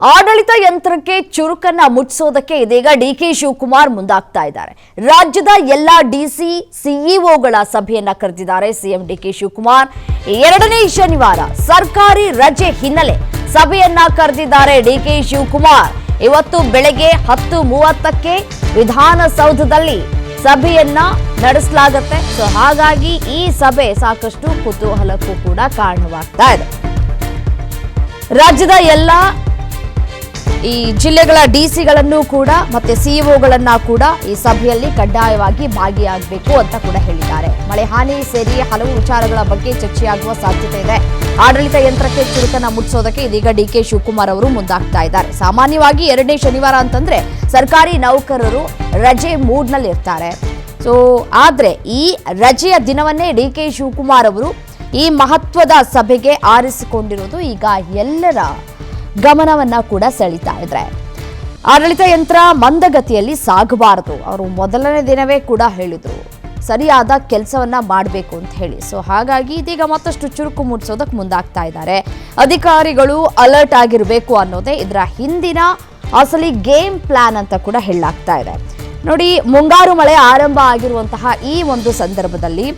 ಆಡಳಿತ ಯಂತ್ರಕ್ಕೆ ಚುರುಕನ್ನ ಮುಟ್ಟಿಸೋದಕ್ಕೆ ಇದೀಗ ಡಿಕೆ ಶಿವಕುಮಾರ್ ಮುಂದಾಗ್ತಾ ಇದ್ದಾರೆ. ರಾಜ್ಯದ ಎಲ್ಲಾ ಡಿಸಿ ಸಿಇಒಗಳ ಸಭೆಯನ್ನ ಕರೆದಿದ್ದಾರೆ ಸಿಎಂ ಡಿಕೆ ಶಿವಕುಮಾರ್. ಎರಡನೇ ಶನಿವಾರ ಸರ್ಕಾರಿ ರಜೆ ಹಿನ್ನೆಲೆ ಸಭೆಯನ್ನ ಕರೆದಿದ್ದಾರೆ ಡಿಕೆ ಶಿವಕುಮಾರ್. ಇವತ್ತು ಬೆಳಗ್ಗೆ 10:30ಕ್ಕೆ ವಿಧಾನಸೌಧದಲ್ಲಿ ಸಭೆಯನ್ನ ನಡೆಸಲಾಗುತ್ತೆ. ಸೊ ಹಾಗಾಗಿ ಈ ಸಭೆ ಸಾಕಷ್ಟು ಕುತೂಹಲಕ್ಕೂ ಕೂಡ ಕಾರಣವಾಗ್ತಾ ಇದೆ. ರಾಜ್ಯದ ಎಲ್ಲ ಈ ಜಿಲ್ಲೆಗಳ ಡಿಸಿಗಳನ್ನು ಕೂಡ ಮತ್ತೆ ಸಿಇಒಗಳನ್ನ ಕೂಡ ಈ ಸಭೆಯಲ್ಲಿ ಕಡ್ಡಾಯವಾಗಿ ಭಾಗಿಯಾಗಬೇಕು ಅಂತ ಕೂಡ ಹೇಳಿದ್ದಾರೆ. ಮಳೆ ಹಾನಿ ಸೇರಿ ಹಲವು ವಿಚಾರಗಳ ಬಗ್ಗೆ ಚರ್ಚೆಯಾಗುವ ಸಾಧ್ಯತೆ ಇದೆ. ಆಡಳಿತ ಯಂತ್ರಕ್ಕೆ ಚುರುಕನ್ನ ಮುಟ್ಟಿಸೋದಕ್ಕೆ ಇದೀಗ ಡಿಕೆ ಶಿವಕುಮಾರ್ ಅವರು ಮುಂದಾಗ್ತಾ ಇದ್ದಾರೆ. ಸಾಮಾನ್ಯವಾಗಿ ಎರಡನೇ ಶನಿವಾರ ಅಂತಂದ್ರೆ ಸರ್ಕಾರಿ ನೌಕರರು ರಜೆ ಮೂಡ್ನಲ್ಲಿ ಇರ್ತಾರೆ. ಸೊ ಆದ್ರೆ ಈ ರಜೆಯ ದಿನವನ್ನೇ ಡಿಕೆ ಶಿವಕುಮಾರ್ ಅವರು ಈ ಮಹತ್ವದ ಸಭೆಗೆ ಆರಿಸಿಕೊಂಡಿರುವುದು ಈಗ ಎಲ್ಲರ ಗಮನವನ್ನ ಕೂಡ ಸೆಳೀತಾ ಇದ್ರೆ. ಆಡಳಿತ ಯಂತ್ರ ಮಂದಗತಿಯಲ್ಲಿ ಸಾಗಬಾರದು. ಅವರು ಮೊದಲನೇ ದಿನವೇ ಕೂಡ ಹೇಳಿದ್ರು ಸರಿಯಾದ ಕೆಲಸವನ್ನ ಮಾಡಬೇಕು ಅಂತ ಹೇಳಿ. ಸೊ ಹಾಗಾಗಿ ಇದೀಗ ಮತ್ತಷ್ಟು ಚುರುಕು ಮೂಡಿಸೋದಕ್ಕೆ ಮುಂದಾಗ್ತಾ ಇದ್ದಾರೆ. ಅಧಿಕಾರಿಗಳು ಅಲರ್ಟ್ ಆಗಿರಬೇಕು ಅನ್ನೋದೇ ಇದರ ಹಿಂದಿನ ಅಸಲಿ ಗೇಮ್ ಪ್ಲಾನ್ ಅಂತ ಕೂಡ ಹೇಳಲಾಗ್ತಾ ಇದೆ. ನೋಡಿ, ಮುಂಗಾರು ಮಳೆ ಆರಂಭ ಆಗಿರುವಂತಹ ಈ ಒಂದು ಸಂದರ್ಭದಲ್ಲಿ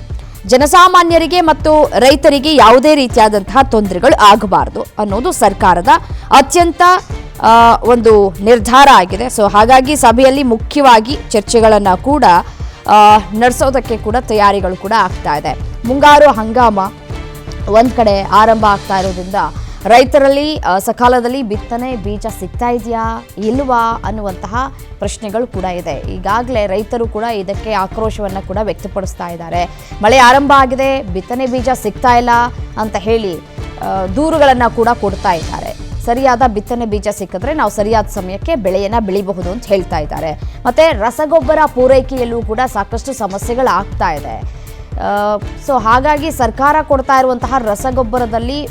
ಜನಸಾಮಾನ್ಯರಿಗೆ ಮತ್ತು ರೈತರಿಗೆ ಯಾವುದೇ ರೀತಿಯಾದಂತಹ ತೊಂದರೆಗಳು ಆಗಬಾರದು ಅನ್ನೋದು ಸರ್ಕಾರದ ಅತ್ಯಂತ ಒಂದು ನಿರ್ಧಾರ ಆಗಿದೆ. ಸೊ ಹಾಗಾಗಿ ಸಭೆಯಲ್ಲಿ ಮುಖ್ಯವಾಗಿ ಚರ್ಚೆಗಳನ್ನು ಕೂಡ ನಡೆಸೋದಕ್ಕೆ ಕೂಡ ತಯಾರಿಗಳು ಕೂಡ ಆಗ್ತಾ ಇದೆ. ಮುಂಗಾರು ಹಂಗಾಮ ಒಂದ್ ಕಡೆ ಆರಂಭ ಆಗ್ತಾ ಇರೋದ್ರಿಂದ ರೈತರಲ್ಲಿ ಸಕಾಲದಲ್ಲಿ ಬಿತ್ತನೆ ಬೀಜ ಸಿಗ್ತಾ ಇದೆಯಾ ಇಲ್ವಾ ಅನ್ನುವಂತಹ ಪ್ರಶ್ನೆಗಳು ಕೂಡ ಇದೆ. ಈಗಾಗಲೇ ರೈತರು ಕೂಡ ಇದಕ್ಕೆ ಆಕ್ರೋಶವನ್ನು ಕೂಡ ವ್ಯಕ್ತಪಡಿಸ್ತಾ ಇದ್ದಾರೆ. ಮಳೆ ಆರಂಭ ಆಗಿದೆ, ಬಿತ್ತನೆ ಬೀಜ ಸಿಗ್ತಾ ಇಲ್ಲ ಅಂತ ಹೇಳಿ ದೂರುಗಳನ್ನು ಕೂಡ ಕೊಡ್ತಾ ಇದ್ದಾರೆ. ಸರಿಯಾದ ಬಿತ್ತನೆ ಬೀಜ ಸಿಕ್ಕಿದ್ರೆ ನಾವು ಸರಿಯಾದ ಸಮಯಕ್ಕೆ ಬೆಳೆಯನ್ನ ಬೆಳಿಬಹುದು ಅಂತ ಹೇಳ್ತಾ ಇದ್ದಾರೆ. ಮತ್ತೆ ರಸಗೊಬ್ಬರ ಪೂರೈಕೆಯಲ್ಲೂ ಕೂಡ ಸಾಕಷ್ಟು ಸಮಸ್ಯೆಗಳಾಗ್ತಾ ಇದೆ. ಸೊ ಹಾಗಾಗಿ ಸರ್ಕಾರ ಕೊಡ್ತಾ ಇರುವಂತಹ ರಸಗೊಬ್ಬರದಲ್ಲಿ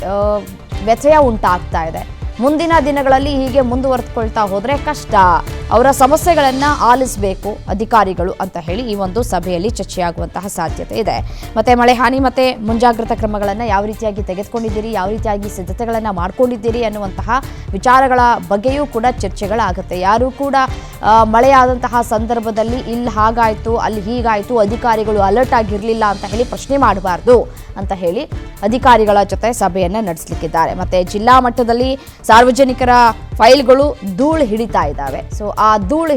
ವ್ಯತ್ಯಯ ಉಂಟಾಗ್ತಾ ಇದೆ. ಮುಂದಿನ ದಿನಗಳಲ್ಲಿ ಹೀಗೆ ಮುಂದುವರೆದುಕೊಳ್ತಾ ಹೋದರೆ ಕಷ್ಟ. ಅವರ ಸಮಸ್ಯೆಗಳನ್ನು ಆಲಿಸಬೇಕು ಅಧಿಕಾರಿಗಳು ಅಂತ ಹೇಳಿ ಈ ಒಂದು ಸಭೆಯಲ್ಲಿ ಚರ್ಚೆಯಾಗುವಂತಹ ಸಾಧ್ಯತೆ ಇದೆ. ಮತ್ತೆ ಮಳೆ ಹಾನಿ ಮತ್ತೆ ಮುಂಜಾಗ್ರತಾ ಕ್ರಮಗಳನ್ನು ಯಾವ ರೀತಿಯಾಗಿ ತೆಗೆದುಕೊಂಡಿದ್ದೀರಿ, ಯಾವ ರೀತಿಯಾಗಿ ಸಿದ್ಧತೆಗಳನ್ನು ಮಾಡ್ಕೊಂಡಿದ್ದೀರಿ ಅನ್ನುವಂತಹ ವಿಚಾರಗಳ ಬಗ್ಗೆಯೂ ಕೂಡ ಚರ್ಚೆಗಳಾಗುತ್ತೆ. ಯಾರು ಕೂಡ ಮಳೆಯಾದಂತಹ ಸಂದರ್ಭದಲ್ಲಿ ಇಲ್ಲಿ ಹಾಗಾಯಿತು ಅಲ್ಲಿ ಹೀಗಾಯಿತು ಅಧಿಕಾರಿಗಳು ಅಲರ್ಟ್ ಆಗಿರಲಿಲ್ಲ ಅಂತ ಹೇಳಿ ಪ್ರಶ್ನೆ ಮಾಡಬಾರ್ದು ಅಂತ ಹೇಳಿ ಅಧಿಕಾರಿಗಳ ಜೊತೆ ಸಭೆಯನ್ನು ನಡೆಸಲಿಕ್ಕಿದ್ದಾರೆ. ಮತ್ತೆ ಜಿಲ್ಲಾ ಮಟ್ಟದಲ್ಲಿ ಸಾರ್ವಜನಿಕರ ಫೈಲ್ಗಳು ಧೂಳು ಹಿಡಿತಾ ಇದ್ದಾವೆ. ಸೊ ಆ ಧೂಳು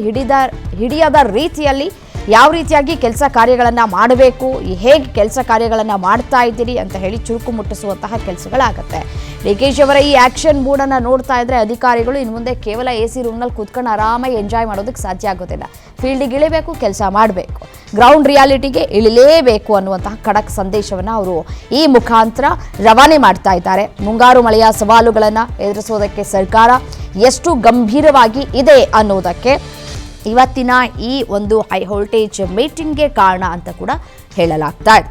ಹಿಡಿಯದ ರೀತಿಯಲ್ಲಿ ಯಾವ ರೀತಿಯಾಗಿ ಕೆಲಸ ಕಾರ್ಯಗಳನ್ನು ಮಾಡಬೇಕು, ಹೇಗೆ ಕೆಲಸ ಕಾರ್ಯಗಳನ್ನು ಮಾಡ್ತಾ ಇದ್ದೀರಿ ಅಂತ ಹೇಳಿ ಚುರುಕು ಮುಟ್ಟಿಸುವಂತಹ ಕೆಲಸಗಳಾಗುತ್ತೆ. ಡಿಕೆಶಿ ಅವರ ಈ ಆಕ್ಷನ್ ಮೂಡನ್ನು ನೋಡ್ತಾ ಇದ್ರೆ ಅಧಿಕಾರಿಗಳು ಇನ್ನು ಮುಂದೆ ಕೇವಲ AC ರೂಮ್ನಲ್ಲಿ ಕೂತ್ಕೊಂಡು ಆರಾಮಾಗಿ ಎಂಜಾಯ್ ಮಾಡೋದಕ್ಕೆ ಸಾಧ್ಯ ಆಗೋದಿಲ್ಲ. ಫೀಲ್ಡಿಗೆ ಇಳಿಬೇಕು, ಕೆಲಸ ಮಾಡಬೇಕು, ಗ್ರೌಂಡ್ ರಿಯಾಲಿಟಿಗೆ ಇಳಿಲೇಬೇಕು ಅನ್ನುವಂತಹ ಖಡಕ್ ಸಂದೇಶವನ್ನು ಅವರು ಈ ಮುಖಾಂತರ ರವಾನೆ ಮಾಡ್ತಾ ಇದ್ದಾರೆ. ಮುಂಗಾರು ಮಳೆಯ ಸವಾಲುಗಳನ್ನು ಎದುರಿಸೋದಕ್ಕೆ ಸರ್ಕಾರ ಎಷ್ಟು ಗಂಭೀರವಾಗಿ ಇದೆ ಅನ್ನೋದಕ್ಕೆ ಇವತ್ತಿನ ಈ ಒಂದು ಹೈ ವೋಲ್ಟೇಜ್ ಮೀಟಿಂಗ್ಗೆ ಕಾರಣ ಅಂತ ಕೂಡ ಹೇಳಲಾಗ್ತಾ ಇದೆ.